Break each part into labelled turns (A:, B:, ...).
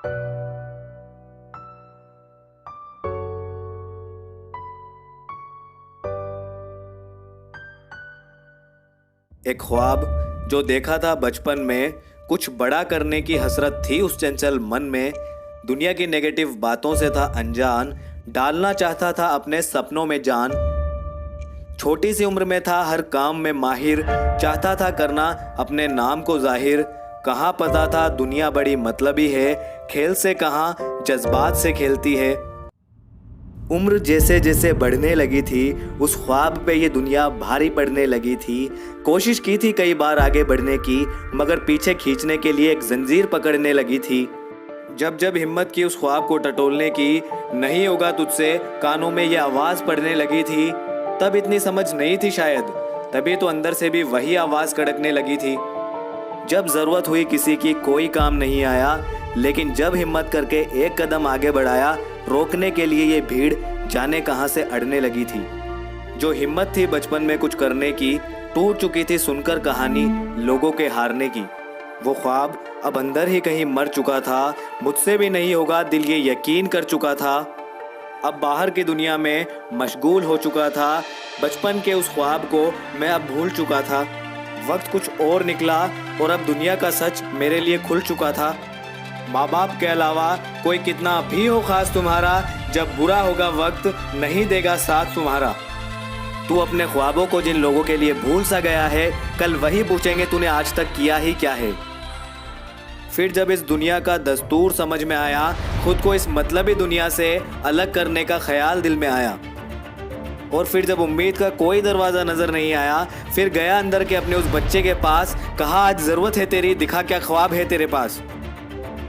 A: एक ख्वाब जो देखा था बचपन में, कुछ बड़ा करने की हसरत थी उस चंचल मन में। दुनिया की नेगेटिव बातों से था अनजान, डालना चाहता था अपने सपनों में जान। छोटी सी उम्र में था हर काम में माहिर, चाहता था करना अपने नाम को जाहिर। कहाँ पता था दुनिया बड़ी मतलबी है, खेल से कहाँ जज्बात से खेलती है। उम्र जैसे जैसे बढ़ने लगी थी, उस ख्वाब पे ये दुनिया भारी पड़ने लगी थी। कोशिश की थी कई बार आगे बढ़ने की, मगर पीछे खींचने के लिए एक जंजीर पकड़ने लगी थी। जब जब हिम्मत की उस ख्वाब को टटोलने की, नहीं होगा तुझसे कानों में ये आवाज़ पड़ने लगी थी। तब इतनी समझ नहीं थी शायद, तभी तो अंदर से भी वही आवाज़ कड़कने लगी थी। जब ज़रूरत हुई किसी की कोई काम नहीं आया, लेकिन जब हिम्मत करके एक कदम आगे बढ़ाया, रोकने के लिए ये भीड़ जाने कहाँ से अड़ने लगी थी। जो हिम्मत थी बचपन में कुछ करने की, टूट चुकी थी सुनकर कहानी लोगों के हारने की। वो ख्वाब अब अंदर ही कहीं मर चुका था, मुझसे भी नहीं होगा दिल ये यकीन कर चुका था। अब बाहर की दुनिया में मशगूल हो चुका था, बचपन के उस ख्वाब को मैं अब भूल चुका था। वक्त कुछ और निकला और अब दुनिया का सच मेरे लिए खुल चुका था। माँ बाप के अलावा कोई कितना भी हो खास तुम्हारा, जब बुरा होगा वक्त नहीं देगा साथ तुम्हारा। तू अपने ख्वाबों को जिन लोगों के लिए भूल सा गया है, कल वही पूछेंगे तूने आज तक किया ही क्या है। फिर जब इस दुनिया का दस्तूर समझ में आया, खुद को इस मतलबी दुनिया से अलग करने का ख्याल दिल में आया। और फिर जब उम्मीद का कोई दरवाज़ा नज़र नहीं आया, फिर गया अंदर के अपने उस बच्चे के पास, कहा आज ज़रूरत है तेरी, दिखा क्या ख्वाब है तेरे पास।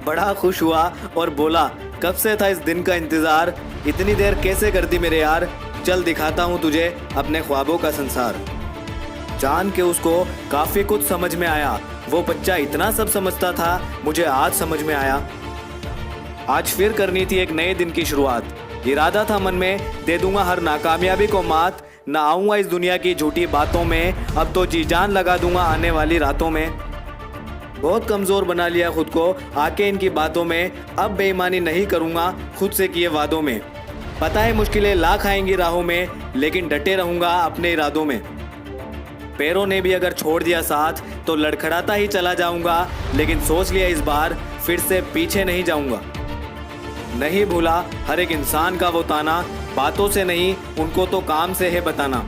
A: बड़ा खुश हुआ और बोला कब से था इस दिन का इंतज़ार, इतनी देर कैसे कर दी मेरे यार, चल दिखाता हूँ तुझे अपने ख्वाबों का संसार। जान के उसको काफ़ी कुछ समझ में आया, वो बच्चा इतना सब समझता था, मुझे आज समझ में आया। आज फिर करनी थी एक नए दिन की शुरुआत, इरादा था मन में दे दूंगा हर नाकामयाबी को मात। ना आऊँगा इस दुनिया की झूठी बातों में, अब तो जी जान लगा दूंगा आने वाली रातों में। बहुत कमज़ोर बना लिया खुद को आके इनकी बातों में, अब बेईमानी नहीं करूँगा खुद से किए वादों में। पता है मुश्किलें लाख आएंगी राहों में, लेकिन डटे रहूँगा अपने इरादों में। पैरों ने भी अगर छोड़ दिया साथ, तो लड़खड़ाता ही चला जाऊँगा, लेकिन सोच लिया इस बार फिर से पीछे नहीं जाऊँगा। नहीं भूला हर एक इंसान का वो ताना, बातों से नहीं उनको तो काम से है बताना।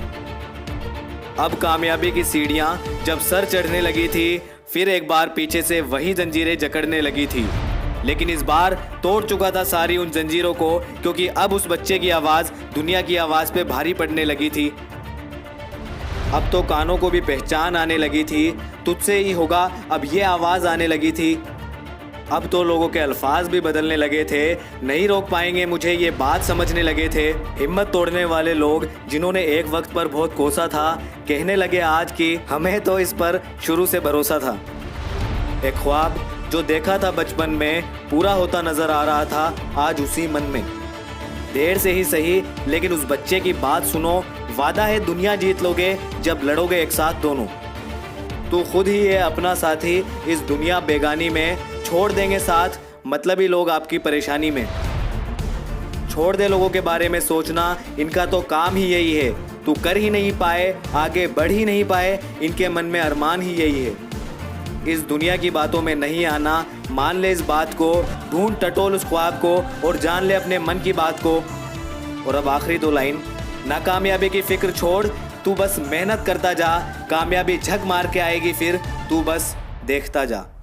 A: अब कामयाबी की सीढ़ियाँ जब सर चढ़ने लगी थी, फिर एक बार पीछे से वही जंजीरें जकड़ने लगी थी। लेकिन इस बार तोड़ चुका था सारी उन जंजीरों को, क्योंकि अब उस बच्चे की आवाज़ दुनिया की आवाज़ पे भारी पड़ने लगी थी। अब तो कानों को भी पहचान आने लगी थी, तुझसे ही होगा अब ये आवाज़ आने लगी थी। अब तो लोगों के अल्फाज भी बदलने लगे थे, नहीं रोक पाएंगे मुझे ये बात समझने लगे थे। हिम्मत तोड़ने वाले लोग जिन्होंने एक वक्त पर बहुत कोसा था, कहने लगे आज कि हमें तो इस पर शुरू से भरोसा था। एक ख्वाब जो देखा था बचपन में पूरा होता नजर आ रहा था आज उसी मन में। देर से ही सही, लेकिन उस बच्चे की बात सुनो, वादा है दुनिया जीत लोगे जब लड़ोगे एक साथ दोनों। तू खुद ही है अपना साथी इस दुनिया बेगानी में, छोड़ देंगे साथ मतलबी लोग आपकी परेशानी में। छोड़ दे लोगों के बारे में सोचना, इनका तो काम ही यही है। तू कर ही नहीं पाए, आगे बढ़ ही नहीं पाए, इनके मन में अरमान ही यही है। इस दुनिया की बातों में नहीं आना, मान ले इस बात को, ढूंढ टटोल उस ख्वाब को और जान ले अपने मन की बात को। और अब आखिरी दो लाइन, नाकामयाबी की फिक्र छोड़, तू बस मेहनत करता जा, कामयाबी झक मार के आएगी फिर, तू बस देखता जा।